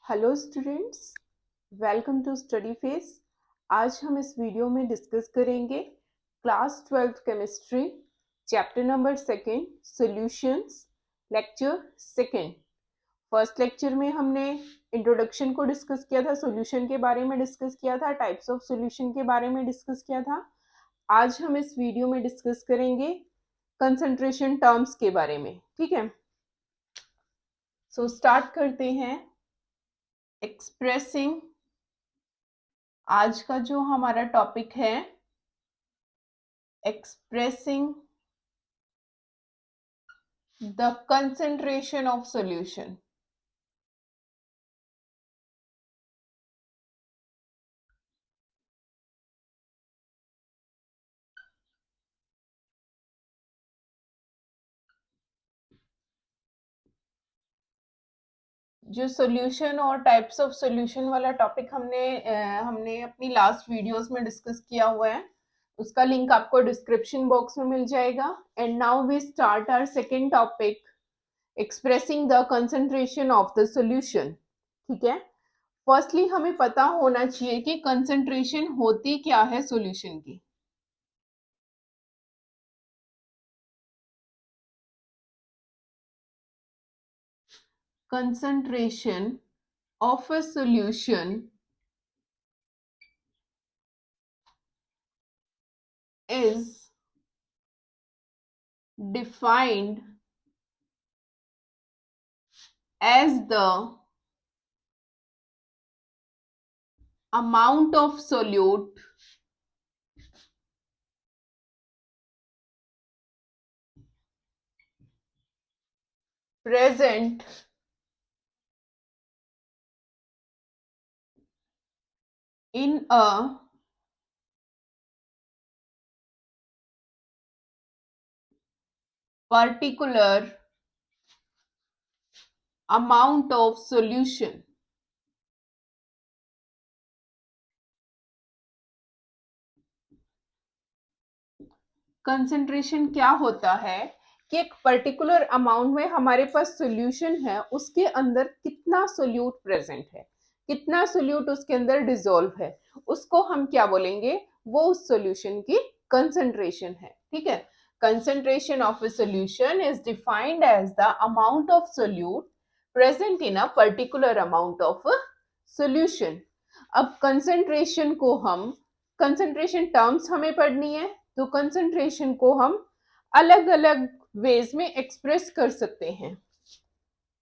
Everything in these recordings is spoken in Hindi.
Hello students, welcome to study face. आज हम इस वीडियो में डिस्कस करेंगे class 12th chemistry chapter number second solutions, lecture second. First lecture में हमने इंट्रोडक्शन को डिस्कस किया था, सॉल्यूशन के बारे में डिस्कस किया था, टाइप्स ऑफ सॉल्यूशन के बारे में डिस्कस किया था। आज हम इस वीडियो में डिस्कस करेंगे कंसंट्रेशन टर्म्स के बारे में। ठीक है, सो स्टार्ट करते हैं। एक्सप्रेसिंग, आज का जो हमारा टॉपिक है expressing the concentration of solution. जो सॉल्यूशन और टाइप्स ऑफ सॉल्यूशन वाला टॉपिक हमने अपनी लास्ट वीडियोस में डिस्कस किया हुआ है, उसका लिंक आपको डिस्क्रिप्शन बॉक्स में मिल जाएगा। And now we start our second topic, expressing the concentration of the solution. ठीक है, फर्स्टली हमें पता होना चाहिए कि कंसंट्रेशन होती क्या है सॉल्यूशन की। Concentration of a solution is defined as the amount of solute present in a particular amount of solution। Concentration क्या होता है कि एक पर्टिकुलर अमाउंट में हमारे पास सॉल्यूशन है, उसके अंदर कितना सोल्यूट प्रेजेंट है, कितना सोल्यूट उसके अंदर डिसॉल्व है, उसको हम क्या बोलेंगे, वो उस सॉल्यूशन की कंसंट्रेशन है। ठीक है, concentration of a solution is defined as the amount of solute present in a particular amount of a solution। अब कंसंट्रेशन को हम, कंसंट्रेशन टर्म्स हमें पढ़नी है, तो कंसंट्रेशन को हम अलग अलग वेज में एक्सप्रेस कर सकते हैं।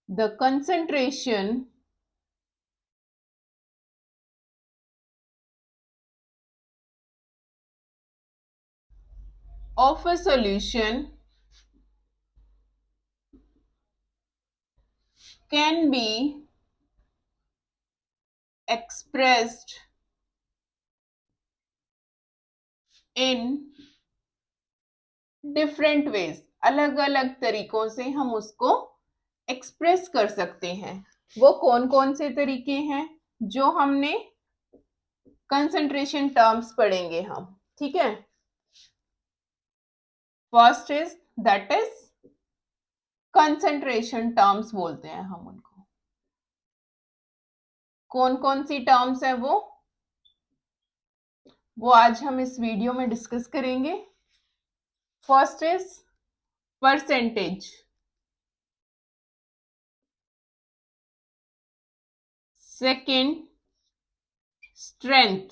The concentration of a solution can be expressed in different ways। अलग अलग तरीकों से हम उसको एक्सप्रेस कर सकते हैं। वो कौन कौन से तरीके हैं जो हमने कंसंट्रेशन टर्म्स पढ़ेंगे हम। ठीक है, first is that is concentration terms बोलते हैं हम उनको। कौन कौन सी टर्म्स है वो आज हम इस वीडियो में डिस्कस करेंगे। First is percentage, second strength,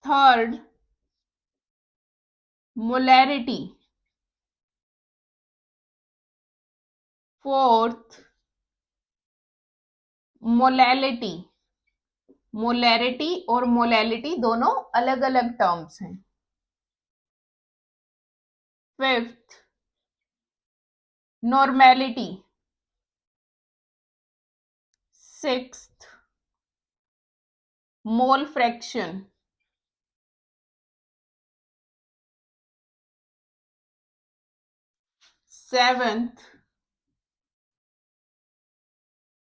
third molarity, fourth molality. Molarity और मोलैलिटी दोनों अलग अलग टर्म्स हैं। Fifth normality, sixth mole fraction, seventh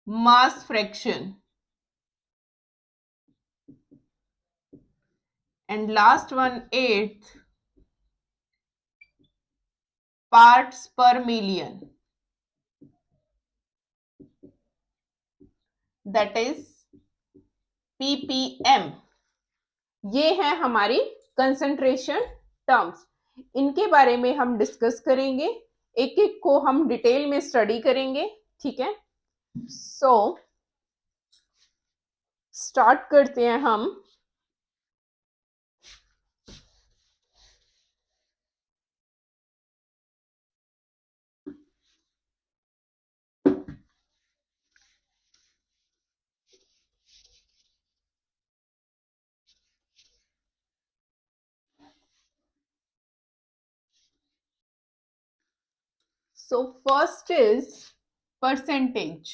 mass fraction, and last one eighth parts per million। That is ppm। ये है हमारी कंसंट्रेशन टर्म्स। इनके बारे में हम डिस्कस करेंगे, एक एक को हम डिटेल में स्टडी करेंगे, ठीक है। सो स्टार्ट करते हैं हम। So first is percentage.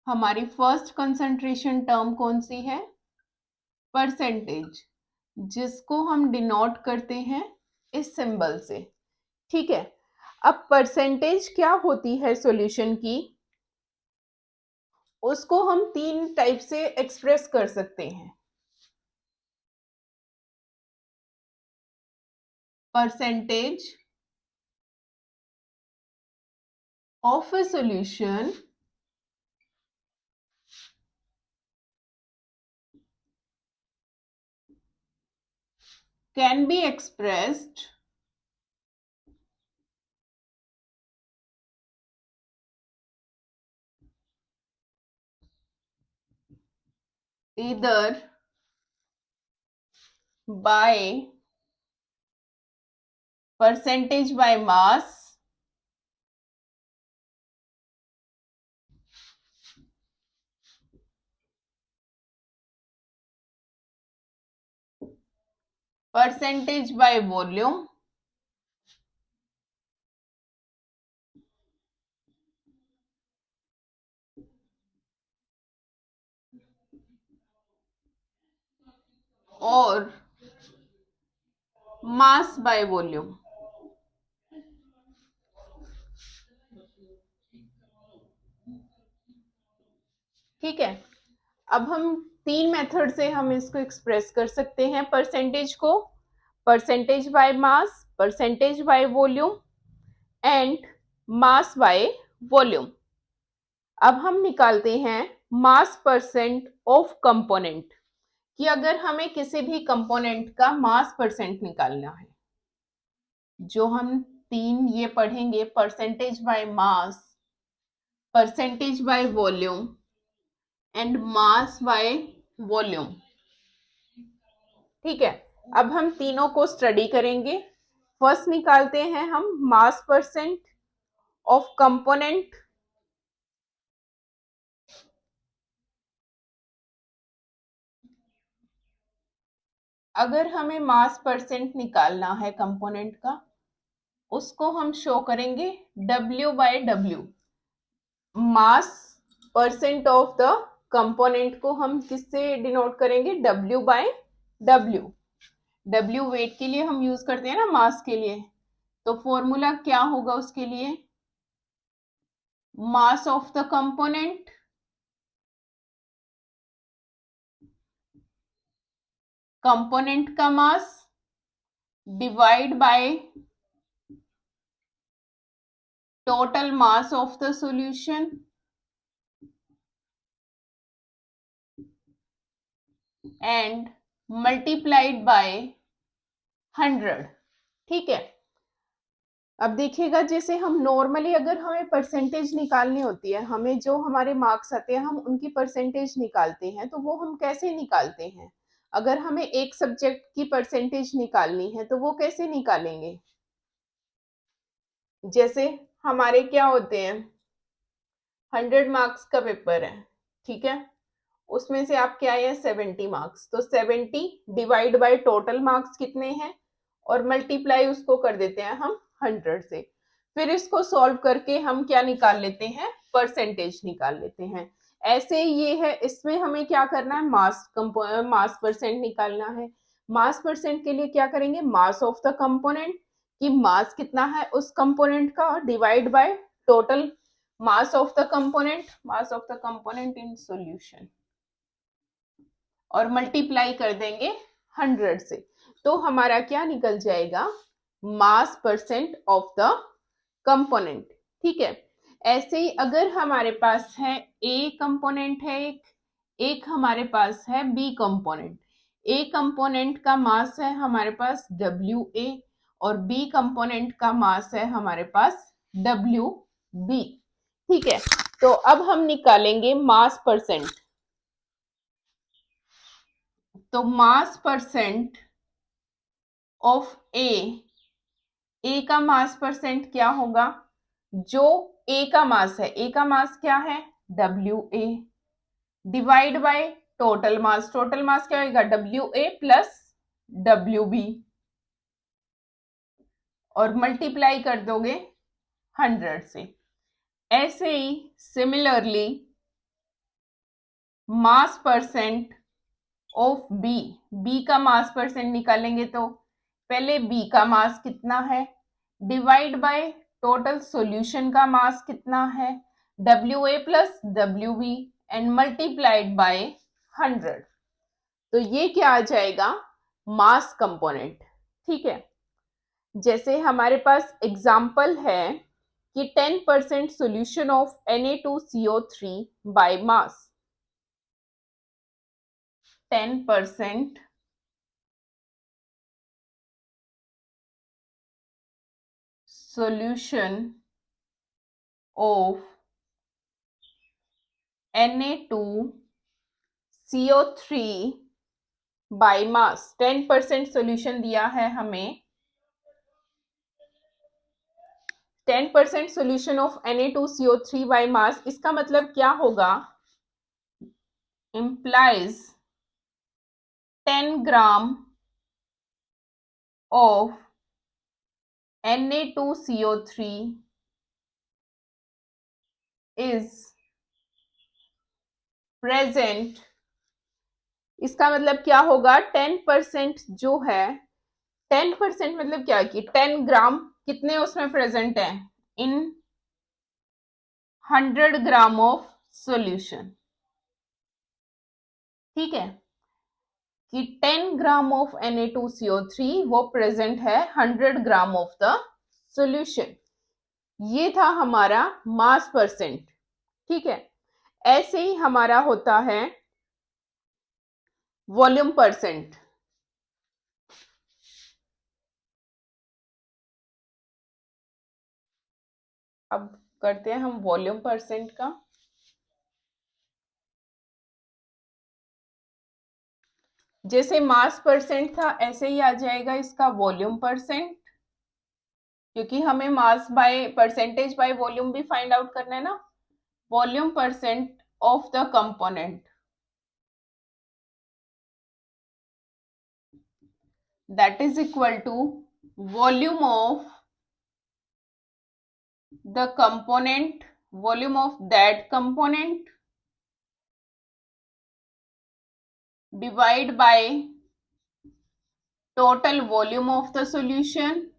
हमारी फर्स्ट कंसंट्रेशन टर्म कौन सी है? परसेंटेज, जिसको हम डिनोट करते हैं इस सिंबल से, ठीक है। अब परसेंटेज क्या होती है सॉल्यूशन की, उसको हम तीन टाइप से एक्सप्रेस कर सकते हैं। Percentage of a solution can be expressed either by percentage by mass, percentage by volume, और मास बाय वॉल्यूम। ठीक है, अब हम तीन मेथड से हम इसको एक्सप्रेस कर सकते हैं परसेंटेज को, percentage by mass, percentage by volume and mass by volume. अब हम निकालते हैं मास परसेंट ऑफ कंपोनेंट, कि अगर हमें किसी भी कंपोनेंट का मास परसेंट निकालना है, जो हम तीन ये पढ़ेंगे, percentage by mass, percentage by volume and mass by volume. ठीक है, अब हम तीनों को स्टडी करेंगे। फर्स्ट निकालते हैं हम मास परसेंट ऑफ कंपोनेंट। अगर हमें मास परसेंट निकालना है कंपोनेंट का, उसको हम शो करेंगे W by W। Mass percent of the component को हम किससे डिनोट करेंगे? W by W। W weight के लिए हम यूज करते हैं ना, मास के लिए, तो फॉर्मूला क्या होगा उसके लिए? Mass of the component component का mass divide by total mass of the solution and multiplied by 100। ठीक है, अब देखिएगा, जैसे हम नॉर्मली अगर हमें परसेंटेज निकालनी होती है, हमें जो हमारे मार्क्स आते हैं हम उनकी परसेंटेज निकालते हैं, तो वो हम कैसे निकालते हैं? अगर हमें एक सब्जेक्ट की परसेंटेज निकालनी है तो वो कैसे निकालेंगे? जैसे हमारे क्या होते हैं, 100 मार्क्स का पेपर है, ठीक है, उसमें से आपके आए हैं 70 मार्क्स, तो 70 डिवाइड बाय टोटल मार्क्स कितने हैं और मल्टीप्लाई उसको कर देते हैं हम 100 से। फिर इसको सॉल्व करके हम क्या निकाल लेते हैं? परसेंटेज निकाल लेते हैं। ऐसे ये है, इसमें हमें क्या करना है? मास परसेंट निकालना है। मास परसेंट के लिए क्या करेंगे? मास ऑफ द कंपोनेंट, कि मास कितना है उस कंपोनेंट का, divide by total mass of the component, mass of the component in solution, और मल्टीप्लाई कर देंगे 100 से, तो हमारा क्या निकल जाएगा? मास परसेंट ऑफ द कंपोनेंट। ठीक है, ऐसे ही अगर हमारे पास है ए कंपोनेंट है, एक हमारे पास है बी कंपोनेंट। ए कंपोनेंट का मास है हमारे पास WA और बी कंपोनेंट का मास है हमारे पास WB। ठीक है, तो अब हम निकालेंगे मास परसेंट। तो मास परसेंट ऑफ ए का मास परसेंट क्या होगा? जो ए का मास है, ए का मास क्या है? WA divide by total mass. Total mass क्या होगा? WA प्लस WB और मल्टीप्लाई कर दोगे 100 से। ऐसे ही similarly mass percent of B का मास परसेंट निकालेंगे तो पहले बी का मास कितना है डिवाइड बाय टोटल सॉल्यूशन का मास कितना है WA plus WB and multiplied by 100। तो ये क्या आ जाएगा? मास कंपोनेंट। ठीक है, जैसे हमारे पास एग्जाम्पल है कि 10% solution of Na2CO3 by mass. 10% solution of Na2CO3 by mass. 10% solution दिया है हमें, 10% solution of Na2CO3 by mass. इसका मतलब क्या होगा? implies 10 gram of Na2CO3 is present। इसका मतलब क्या होगा? 10% जो है, 10% मतलब क्या कि 10 ग्राम कितने उसमें प्रेजेंट है इन 100 ग्राम ऑफ सॉल्यूशन। ठीक है, कि 10 ग्राम ऑफ Na2CO3 वो प्रेजेंट है 100 ग्राम ऑफ द सॉल्यूशन। ये था हमारा मास परसेंट। ठीक है, ऐसे ही हमारा होता है वॉल्यूम परसेंट। अब करते हैं हम वॉल्यूम परसेंट का। जैसे मास परसेंट था ऐसे ही आ जाएगा इसका वॉल्यूम परसेंट, क्योंकि हमें mass by percentage by volume भी फाइंड आउट करना है ना। Volume percent of the component that is equal to volume of the component, volume of that component divide by total volume of the solution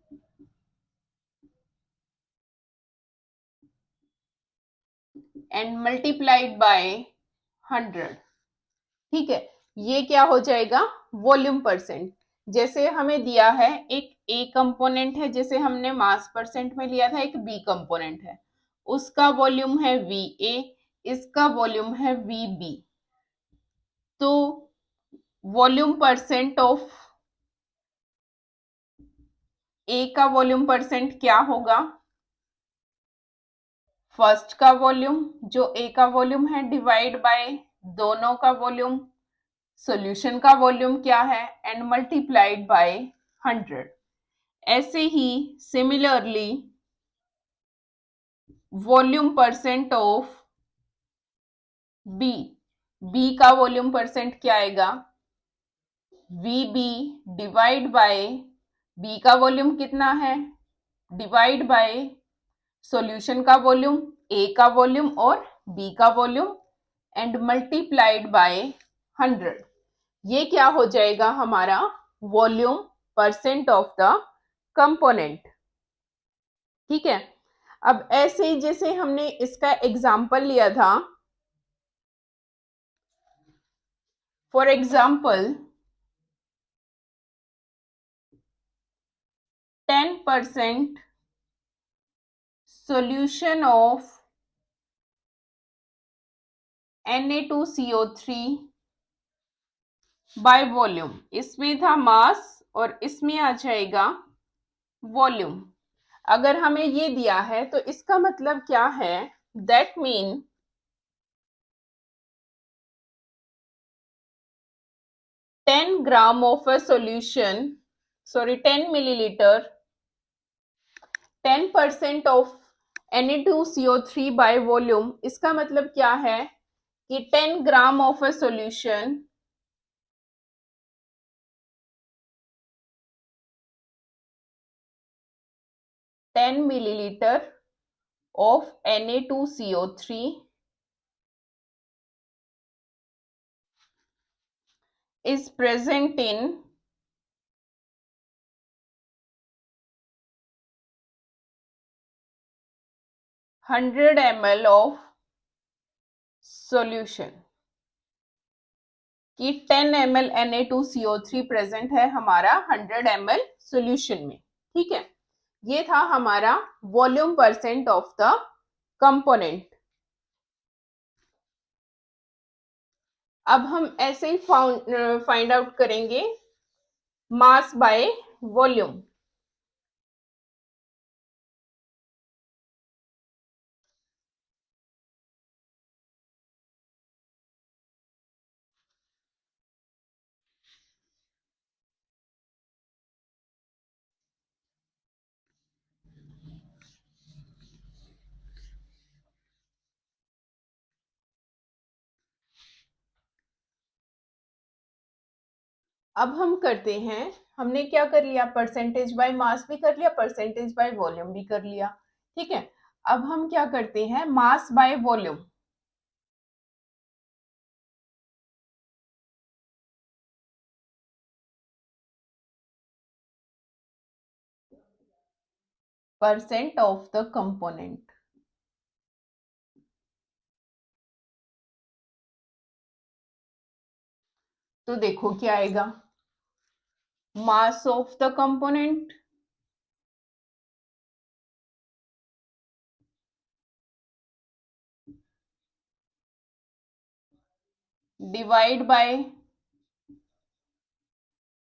and multiplied by 100। ठीक है, ये क्या हो जाएगा? Volume percent. जैसे हमें दिया है एक ए कंपोनेंट है, जैसे हमने मास परसेंट में लिया था, एक बी कंपोनेंट है, उसका वॉल्यूम है VA, इसका वॉल्यूम है VB। तो वॉल्यूम परसेंट ऑफ ए का वॉल्यूम परसेंट क्या होगा? फर्स्ट का वॉल्यूम जो ए का वॉल्यूम है डिवाइड बाय दोनों का वॉल्यूम, सॉल्यूशन का वॉल्यूम क्या है, एंड मल्टीप्लाइड बाय 100। ऐसे ही similarly volume percent of B का वॉल्यूम परसेंट क्या आएगा? VB डिवाइड बाय बी का वॉल्यूम कितना है डिवाइड बाय सॉल्यूशन का वॉल्यूम, ए का वॉल्यूम और बी का वॉल्यूम एंड मल्टीप्लाइड बाय 100। ये क्या हो जाएगा? हमारा volume percent of the component. ठीक है, अब ऐसे ही जैसे हमने इसका एग्जाम्पल लिया था, for example 10% solution of Na2CO3 by volume, इसमें था मास और इसमें आ जाएगा वॉल्यूम। अगर हमें ये दिया है तो इसका मतलब क्या है, that mean 10 gram of a solution, sorry 10 millilitre, 10% of Na2CO3 by volume. इसका मतलब क्या है कि 10 gram of a solution 10 milliliter of Na2CO3 is present in 100 ml of solution, कि 10 ml Na2CO3 प्रेजेंट है हमारा 100 ml सॉल्यूशन में। ठीक है, ये था हमारा volume percent of the component. अब हम ऐसे ही फाइंड आउट करेंगे मास बाय वॉल्यूम। अब हम करते हैं, हमने क्या कर लिया, परसेंटेज बाय मास भी कर लिया, परसेंटेज बाय वॉल्यूम भी कर लिया। ठीक है, अब हम क्या करते हैं, mass by volume. Percent of the component, तो देखो क्या आएगा, मास of the component divide by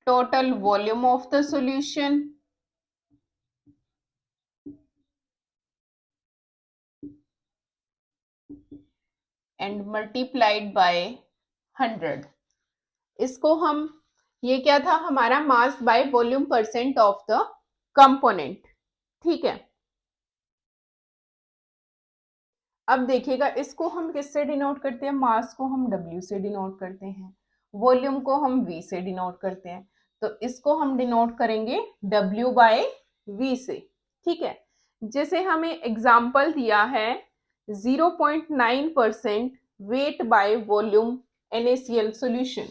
total volume of the solution and multiplied by 100। इसको हम, ये क्या था हमारा mass by volume percent of the component. ठीक है, अब देखिएगा इसको हम किससे डिनोट करते हैं, मास को हम W से डिनोट करते हैं, वॉल्यूम को हम V से डिनोट करते हैं, तो इसको हम डिनोट करेंगे W बाय V से। ठीक है, जैसे हमें एग्जाम्पल दिया है 0.9% weight by volume NaCl solution,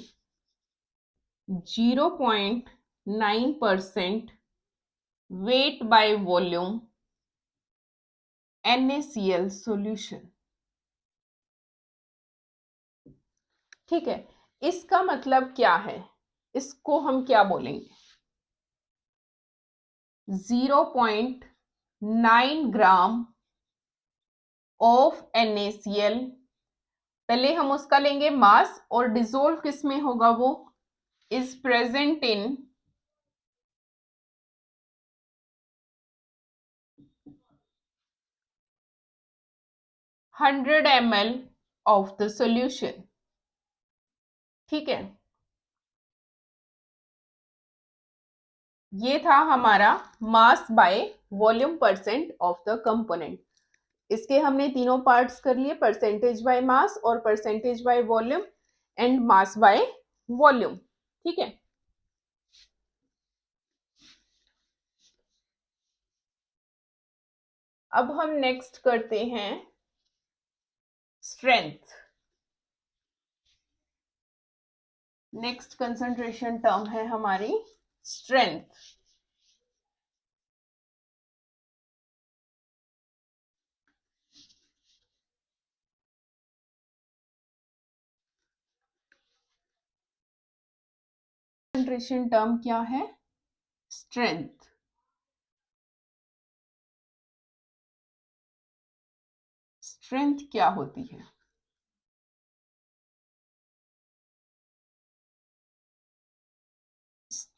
0.9% weight by volume NaCl solution. ठीक है, इसका मतलब क्या है, इसको हम क्या बोलेंगे, 0.9 ग्राम ऑफ NaCl। पहले हम उसका लेंगे मास और डिसोल्व किस में होगा, वो is present in 100 ml of the solution. ठीक है, ये था हमारा mass by volume percent of the component. इसके हमने तीनों पार्ट्स कर लिए, परसेंटेज बाय मास और percentage by volume and mass by volume. ठीक है, अब हम नेक्स्ट करते हैं स्ट्रेंथ। नेक्स्ट कंसंट्रेशन टर्म है हमारी स्ट्रेंथ। कंसंट्रेशन टर्म क्या है, स्ट्रेंथ। स्ट्रेंथ क्या होती है,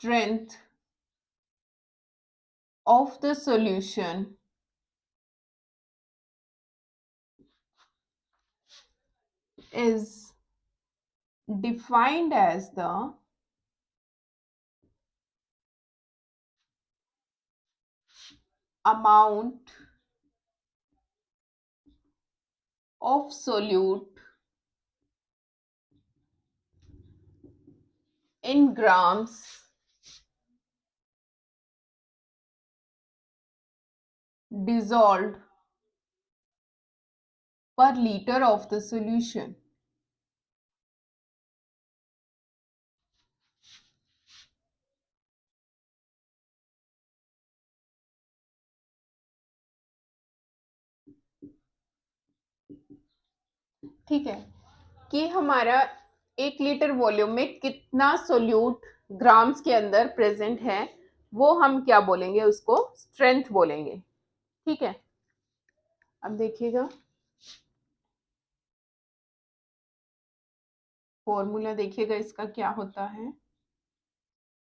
strength of the solution is defined as the amount of solute in grams dissolved per liter of the solution. ठीक है, कि हमारा 1 लीटर वॉल्यूम में कितना सोल्यूट ग्राम्स के अंदर प्रेजेंट है, वो हम क्या बोलेंगे, उसको स्ट्रेंथ बोलेंगे। ठीक है, अब देखिएगा फॉर्मूला, देखिएगा इसका क्या होता है।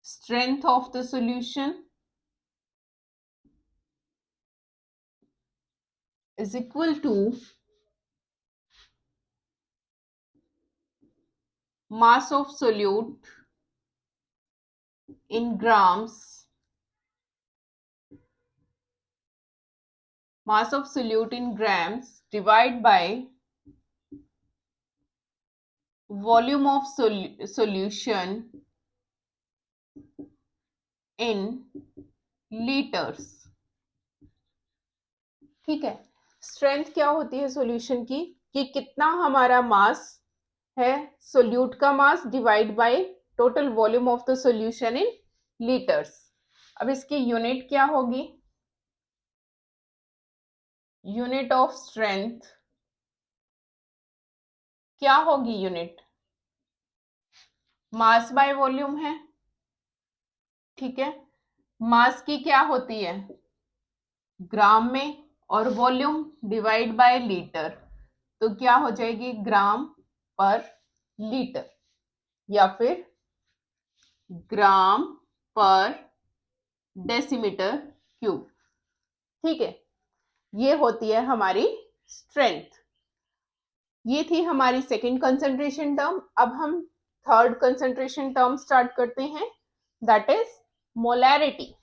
Strength of the solution is equal to mass of solute in grams, mass of solute in grams divided by volume of solution in liters। ठीक है, स्ट्रेंथ क्या होती है सॉल्यूशन की, कि कितना हमारा मास है, सोल्यूट का mass divide by total volume of the solution in litres. अब इसकी यूनिट क्या होगी, यूनिट ऑफ स्ट्रेंथ क्या होगी, यूनिट मास बाय वॉल्यूम है। ठीक है, मास की क्या होती है, ग्राम में, और वॉल्यूम डिवाइड बाय लीटर, तो क्या हो जाएगी, ग्राम पर लीटर या फिर ग्राम पर डेसीमीटर क्यूब। ठीक है, ये होती है हमारी स्ट्रेंथ। ये थी हमारी सेकंड कंसंट्रेशन टर्म। अब हम थर्ड कंसंट्रेशन टर्म स्टार्ट करते हैं, दैट इज मोलैरिटी।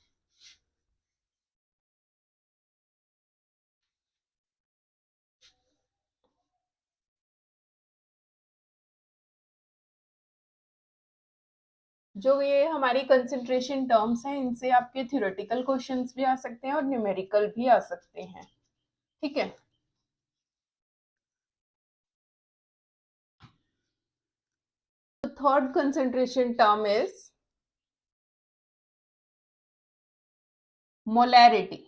जो ये हमारी कंसंट्रेशन टर्म्स हैं, इनसे आपके थ्योरेटिकल क्वेश्चंस भी आ सकते हैं और न्यूमेरिकल भी आ सकते हैं। ठीक है, the third concentration term is molarity।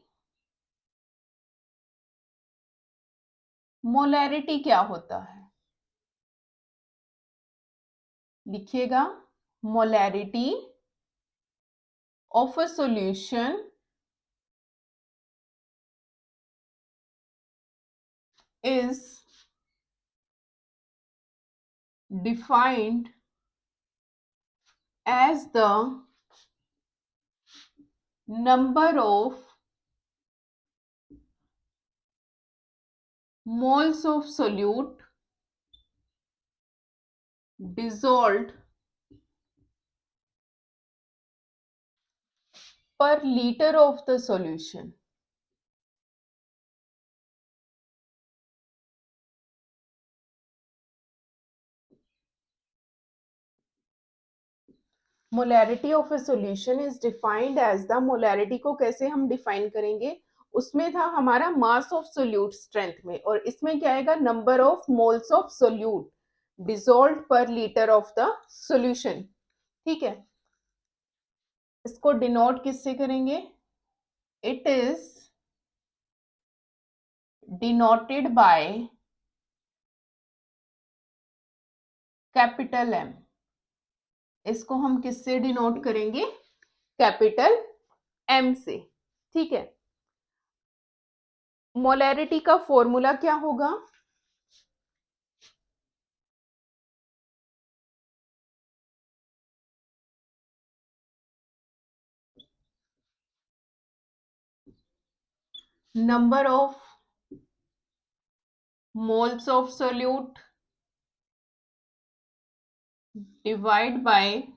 Molarity क्या होता है, लिखिएगा, molarity of a solution is defined as the number of moles of solute dissolved per liter of the solution। Molarity of a solution is defined as the, molarity को कैसे हम डिफाइन करेंगे, उसमें था हमारा मास ऑफ सोल्यूट स्ट्रेंथ में, और इसमें क्या आएगा, number of moles of solute dissolved per litre of the solution. ठीक है, इसको डिनोट किससे करेंगे, it is denoted by capital M. इसको हम किससे डिनोट करेंगे, कैपिटल एम से। ठीक है, मोलैरिटी का फॉर्मूला क्या होगा, number of moles of solute divide by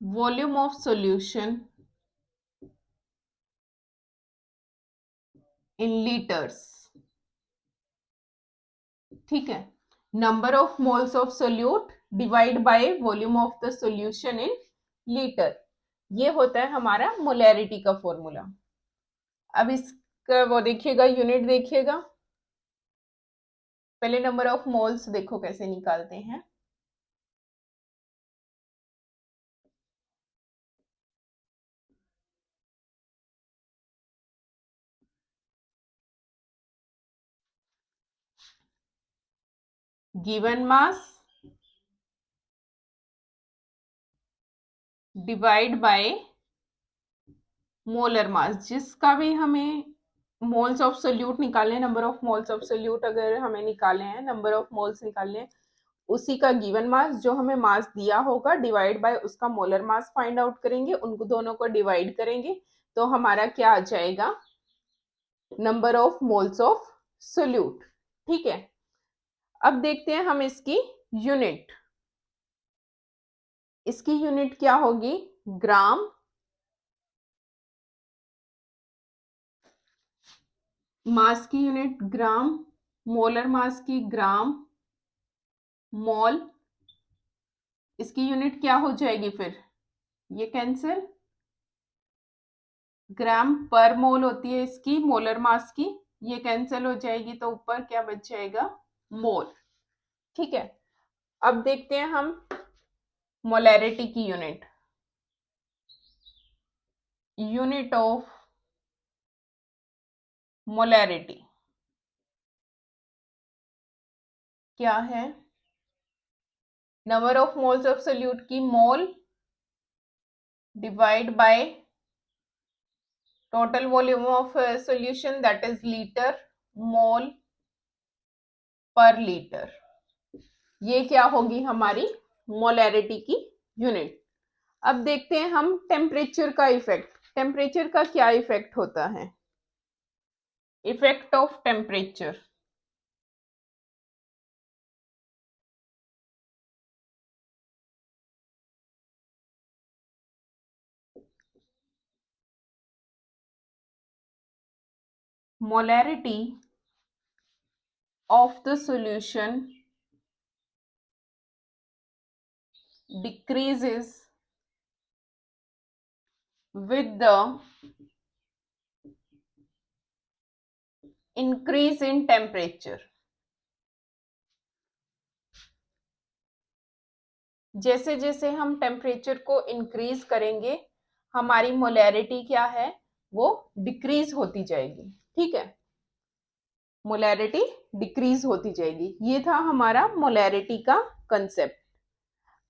volume of solution in liters. ठीक है, number of moles of solute divide by volume of the solution in litre, ये होता है हमारा मोलैरिटी का फॉर्मूला। अब इसका वो देखिएगा, यूनिट देखिएगा, पहले नंबर ऑफ मोल्स देखो कैसे निकालते हैं। Given mass divide by molar mass, जिसका भी हमें मोल्स ऑफ सोल्यूट निकालने, number of moles of solute अगर हमें निकालने हैं, नंबर ऑफ मोल्स निकालने हैं, उसी का गिवन मास जो हमें मास दिया होगा डिवाइड बाय उसका मोलर मास फाइंड आउट करेंगे, उनको दोनों को डिवाइड करेंगे तो हमारा क्या आ जाएगा, number of moles of solute. ठीक है, अब देखते हैं हम इसकी यूनिट। इसकी यूनिट क्या होगी, ग्राम, मास की यूनिट ग्राम, मोलर मास की ग्राम, मोल, इसकी यूनिट क्या हो जाएगी फिर, ये कैंसिल, ग्राम पर मोल होती है इसकी मोलर मास की, ये कैंसिल हो जाएगी तो ऊपर क्या बच जाएगा, मोल। ठीक है, अब देखते हैं हम मोलैरिटी की यूनिट, यूनिट ऑफ मोलैरिटी क्या है, number of moles of solute की mole divide by total volume of solution that is litre, mole per litre, ये क्या होगी हमारी मोलैरिटी की यूनिट। अब देखते हैं हम टेम्परेचर का इफेक्ट, टेम्परेचर का क्या इफेक्ट होता है, effect of temperature, molarity of the solution decreases with the increase in temperature। जैसे जैसे हम टेम्परेचर को इंक्रीज करेंगे हमारी मोलैरिटी क्या है, वो डिक्रीज होती जाएगी। ठीक है, मोलैरिटी डिक्रीज होती जाएगी, ये था हमारा मोलैरिटी का कंसेप्ट।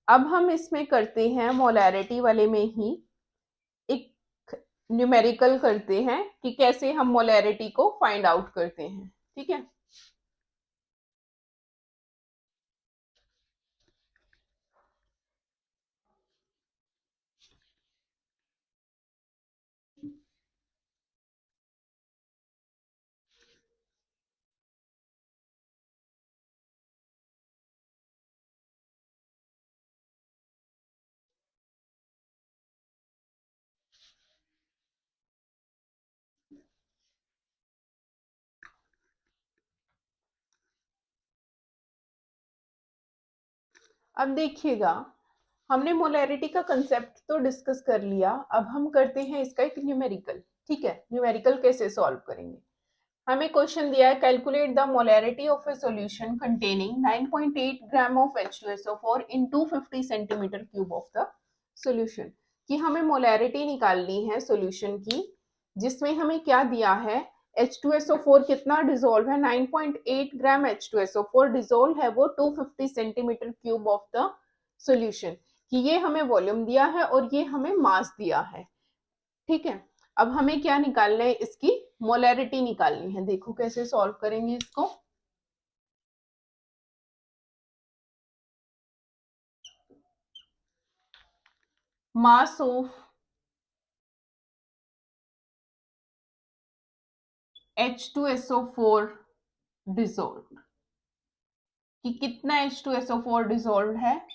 अब हम इसमें करते हैं मोलैरिटी वाले में ही एक न्यूमेरिकल करते हैं कि कैसे हम मोलैरिटी को फाइंड आउट करते हैं। ठीक है, अब देखिएगा, हमने मोलैरिटी का कंसेप्ट तो डिस्कस कर लिया, अब हम करते हैं इसका एक न्यूमेरिकल। ठीक है, न्यूमेरिकल कैसे सॉल्व करेंगे, हमें क्वेश्चन दिया है calculate the molarity of A solution containing 9.8 gram of H2SO4 in 250 centimetre cube of the solution, कि हमें मोलैरिटी निकालनी है सॉल्यूशन की जिसमें हमें क्या दिया है, H2SO4 कितना डिजोल्व है, 9.8 ग्राम H2SO4 डिजोल्व है वो 250 centimetre cube of the solution, कि ये हमें वॉल्यूम दिया है और ये हमें मास दिया है। ठीक है, अब हमें क्या निकालना है, इसकी मोलैरिटी निकालनी है। देखो कैसे सॉल्व करेंगे इसको, मास ऑफ H2SO4 डिसॉल्व, कि कितना H2SO4 डिसॉल्व है,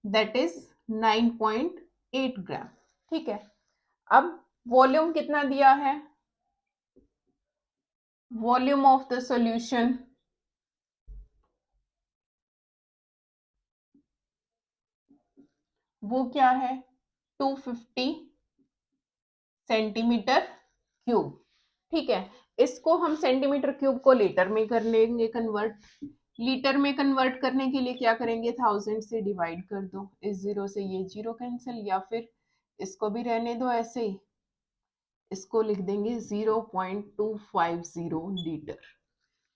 दैट इज 9.8 ग्राम। ठीक है, अब वॉल्यूम कितना दिया है, वॉल्यूम ऑफ द सॉल्यूशन वो क्या है, 250 सेंटीमीटर क्यूब। ठीक है, इसको हम सेंटीमीटर क्यूब को लीटर में कर लेंगे कन्वर्ट। लीटर में कन्वर्ट करने के लिए क्या करेंगे, 1000 से डिवाइड कर दो, इस जीरो से ये जीरो कैंसिल, या फिर इसको भी रहने दो ऐसे ही, इसको लिख देंगे 0.250 लीटर।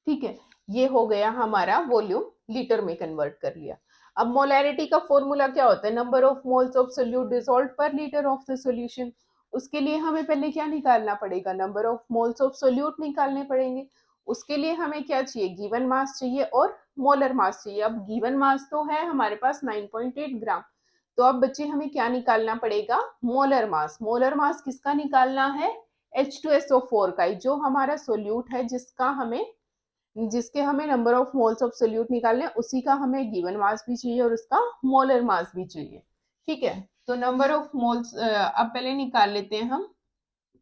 ठीक है, ये हो गया हमारा वॉल्यूम, लीटर में कन्वर्ट कर लिया। अब मोलैरिटी का फॉर्मूला क्या होता है, number of moles of solute dissolve per litre of the solution. उसके लिए हमें पहले क्या निकालना पड़ेगा, number of moles of solute निकालने पड़ेंगे। उसके लिए हमें क्या चाहिए, गिवन मास चाहिए और मोलर मास चाहिए। अब गिवन मास तो है हमारे पास 9.8 ग्राम, तो अब बच्चे हमें क्या निकालना पड़ेगा, मोलर मास। मोलर मास किसका निकालना है, H2SO4 का, जो हमारा सोल्यूट है, जिसके हमें number of moles of solute निकालने, उसी का हमें गिवन मास भी चाहिए और उसका मोलर मास भी चाहिए। ठीक है, तो नंबर ऑफ मोल्स अब पहले निकाल लेते हैं हम,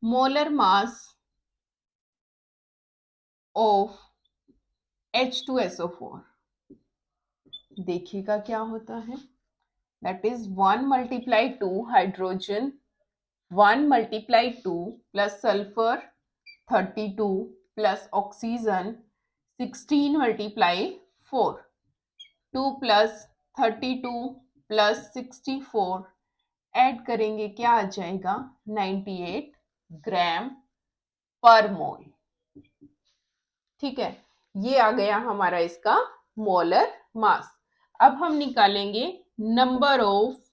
मोलर मास ऑफ H2SO4। देखिएगा क्या होता है, that is 1 multiply 2 hydrogen, 1 multiply 2 plus sulphur 32 plus oxygen 16 multiply 4, 2 plus 32 plus 64 add करेंगे, क्या आ जाएगा, 98 ग्राम पर मोल। ठीक है, ये आ गया हमारा इसका मोलर मास। अब हम निकालेंगे number of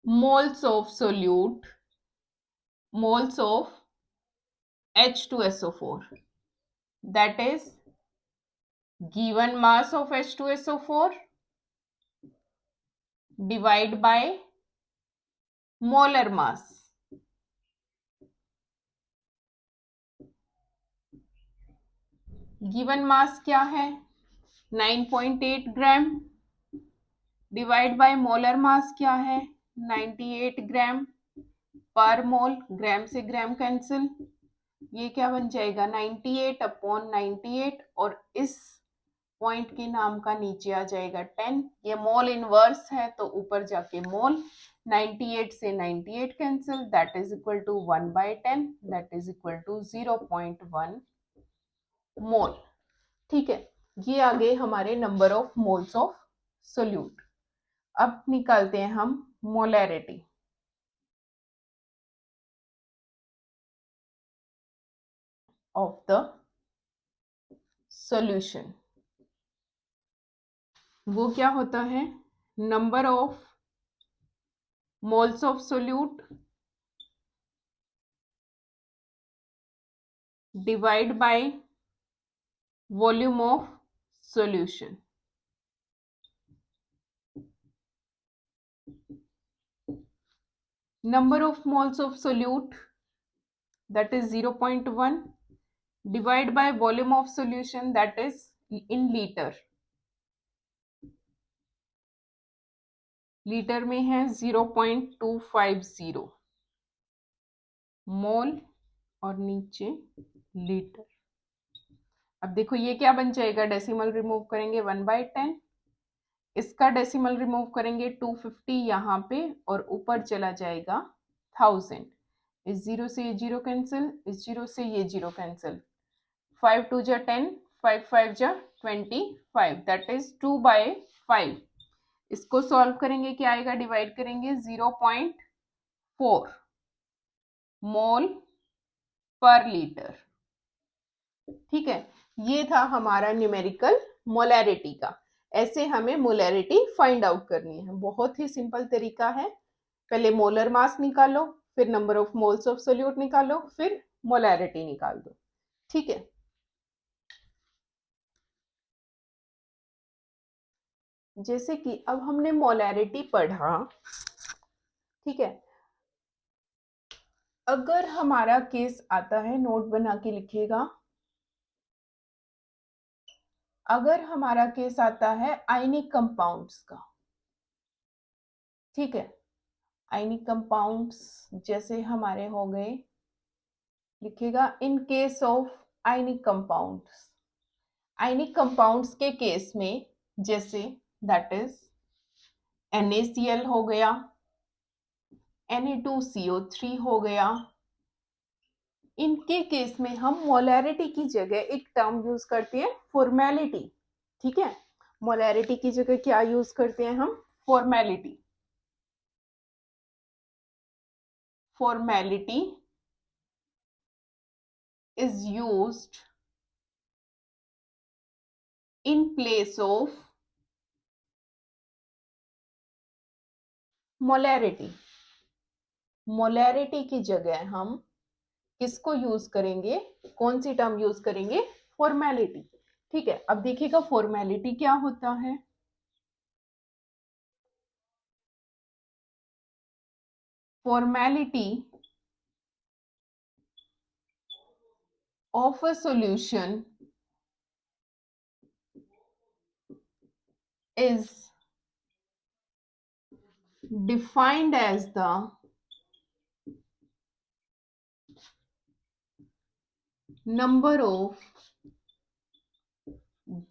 moles of solute, moles of H2SO4, that is given mass of H2SO4 divide by molar mass। Given mass क्या है, 9.8 ग्राम, डिवाइड बाय मोलर मास क्या है, 98 ग्राम पर मोल, ग्राम से ग्राम कैंसिल, ये क्या बन जाएगा, 98 अपॉन 98, और इस पॉइंट के नाम का नीचे आ जाएगा 10। ये मोल इनवर्स है तो ऊपर जाके मोल, 98 से 98 cancel, that is equal to 1/10, that is equal to 0.1 mole. ठीक है, ये आ गए हमारे number of moles of solute. अब निकालते हैं हम मोलैरिटी ऑफ द सॉल्यूशन। वो क्या होता है, number of moles of solute divide by volume of solution. Number of moles of solute, that is 0.1, divide by volume of solution, that is in liter। Litre में है 0.250 मोल और नीचे लीटर। अब देखो ये क्या बन जाएगा, डेसिमल रिमूव करेंगे 1/10, इसका डेसिमल रिमूव करेंगे 250 यहाँ पे, और ऊपर चला जाएगा 1000। इस जीरो से ये जीरो कैंसिल, इस जीरो से ये जीरो कैंसिल, 5 2 जा 10, 5 5 जा 25, दैट इज 2/5। इसको सॉल्व करेंगे, क्या आएगा, डिवाइड करेंगे 0.4 मोल पर लीटर। ठीक है, ये था हमारा न्यूमेरिकल मोलैरिटी का। ऐसे हमें मोलैरिटी फाइंड आउट करनी है, बहुत ही सिंपल तरीका है। पहले मोलर मास निकालो, फिर number of moles of solute निकालो, फिर मोलैरिटी निकाल दो। ठीक है, जैसे कि अब हमने मोलैरिटी पढ़ा, ठीक है, अगर हमारा केस आता है, नोट बना के लिखिएगा, अगर हमारा केस आता है आयनिक कंपाउंड्स का, ठीक है, आयनिक कंपाउंड्स जैसे हमारे हो गए, लिखिएगा in case of ionic compounds, ionic compounds के केस में जैसे दैट इज NaCl हो गया, Na2CO3 हो गया, इनके केस में हम मोलैरिटी की जगह एक टर्म यूज करते हैं फॉर्मेलिटी, ठीक है, मोलैरिटी की जगह क्या यूज करते हैं हम, formality, formality is used in place of molarity, molarity की जगह हम किसको यूज करेंगे, कौन सी टर्म यूज करेंगे, फॉर्मेलिटी, ठीक है। अब देखिएगा फॉर्मेलिटी क्या होता है, formality of a solution is defined as the number of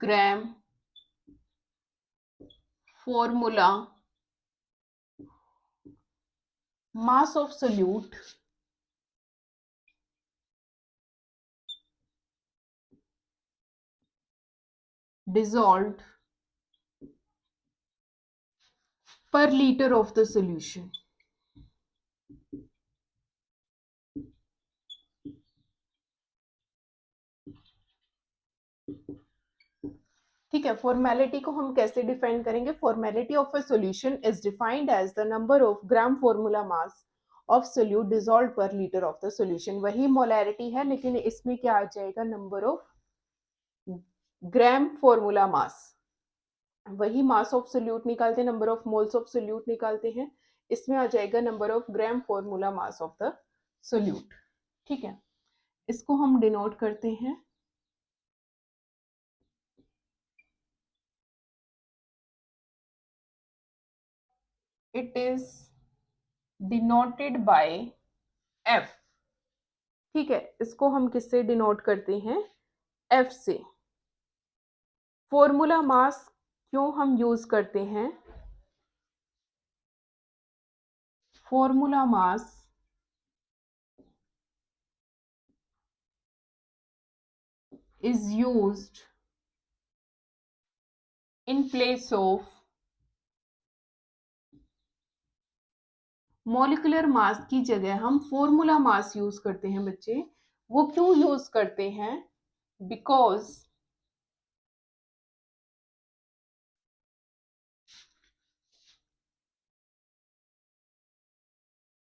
gram formula mass of solute dissolved per liter of the solution, ठीक है। फॉर्मेलिटी को हम कैसे डिफाइन करेंगे, formality of a solution is defined as the number of gram formula mass of solute dissolve per litre of the solution, वही मोलैरिटी है लेकिन इसमें क्या आ जाएगा, number of gram formula mass, वही मास ऑफ सोल्यूट निकालते हैं, number of moles of solute निकालते हैं, इसमें आ जाएगा number of gram formula mass of the solute, ठीक है। इसको हम डिनोट करते हैं, it is denoted bye F, ठीक है। इसको हम किससे डिनोट करते हैं, F से। फॉर्मूला मास क्यों हम यूज करते हैं, formula mass is used in place of molecular mass की जगह हम फॉर्मूला मास यूज करते हैं बच्चे, वो क्यों यूज करते हैं, because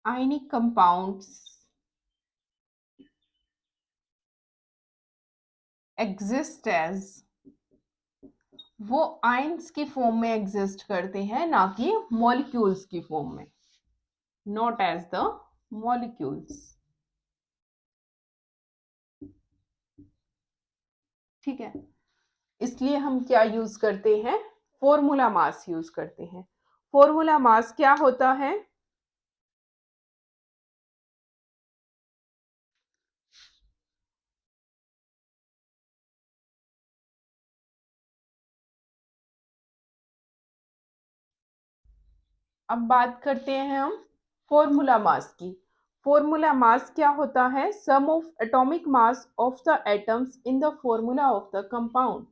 ionic compounds exist as, वो आयंस की फॉर्म में एग्जिस्ट करते हैं, ना कि मॉलिक्यूल्स की फॉर्म में, नॉट एज द मॉलिक्यूल्स, ठीक है। इसलिए हम क्या यूज करते हैं, फॉर्मूला मास यूज करते हैं। फॉर्मूला मास क्या होता है, अब बात करते हैं हम फॉर्मूला मास की। फॉर्मूला मास क्या होता है, sum of atomic mass of the atoms in the formula of the compound,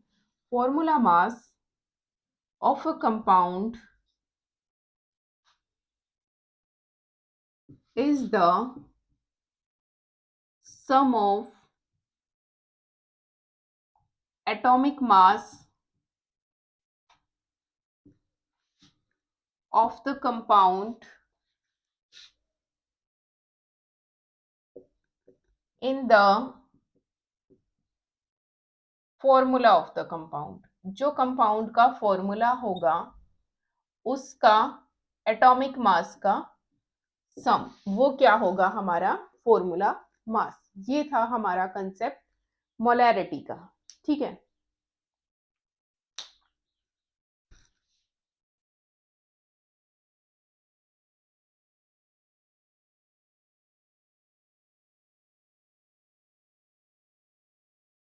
formula mass of a compound is the sum of atomic mass of the compound in the formula of the compound, जो कंपाउंड का फॉर्मूला होगा उसका एटॉमिक मास का सम, वो क्या होगा हमारा फॉर्मूला मास। ये था हमारा कंसेप्ट मोलैरिटी का। ठीक है,